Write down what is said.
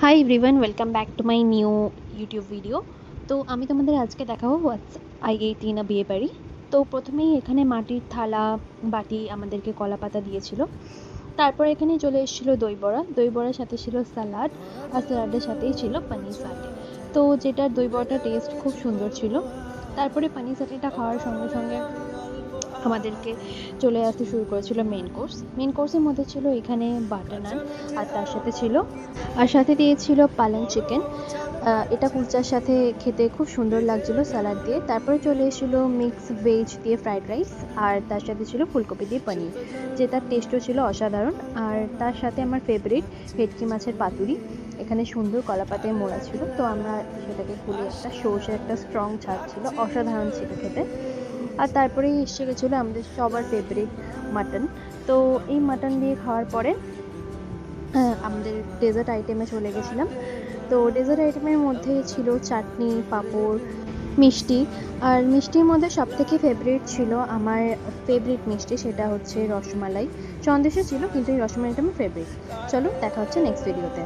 Hi everyone, welcome back to my new YouTube video. তো আমি তোমাদের আজকে দেখাবো হোয়াটস আই এট ইন আ বিয়ে বাড়ি। তো প্রথমেই এখানে মাটির থালা বাটি আমাদেরকে কলা পাতা দিয়েছিল। তারপর এখানে চলে এসেছিলো দই বড়ার সাথে ছিল স্যালাড, আর স্যালাডের সাথেই ছিল পানির সাটে। তো যেটার দই বড়াটা টেস্ট খুব সুন্দর ছিল। তারপরে পানির সাটেটা খাওয়ার সঙ্গে সঙ্গে আমাদেরকে চলে আসতে শুরু করেছিল মেন কোর্সের মধ্যে ছিল এখানে বাটার নান, আর তার সাথে ছিল আর সাথে দিয়েছিল পালং চিকেন। এটা কুলচার সাথে খেতে খুব সুন্দর লাগছিল স্যালাড দিয়ে। তারপরে চলে এসেছিলো মিক্স ভেজ দিয়ে ফ্রাইড রাইস, আর তার সাথে ছিল ফুলকপি দিয়ে পনির, যেটার টেস্টও ছিল অসাধারণ। আর তার সাথে আমার ফেভারিট ভেটকি মাছের পাতুরি, এখানে সুন্দর কলাপাতায় মোড়া ছিল। তো আমরা সেটাকে খুলে একটা সর্ষে একটা স্ট্রং ঝাল ছিল, অসাধারণ ছিল খেতে। আর তারপরেই এসে গেছিলো আমাদের সবার ফেভারিট মাটন। তো এই মাটন দিয়ে খাওয়ার পরে আমাদের ডেজার্ট আইটেমে চলে গেছিলাম। তো ডেজার্ট আইটেমের মধ্যে ছিল চাটনি, পাঁপড়, মিষ্টি। আর মিষ্টির মধ্যে সবথেকে ফেভারিট ছিল আমার ফেভারিট মিষ্টি, সেটা হচ্ছে রসমালাই। সন্দেশও ছিল, কিন্তু এই রসমালাইটা আমার ফেভারিট। চলো দেখা হচ্ছে নেক্সট ভিডিওতে।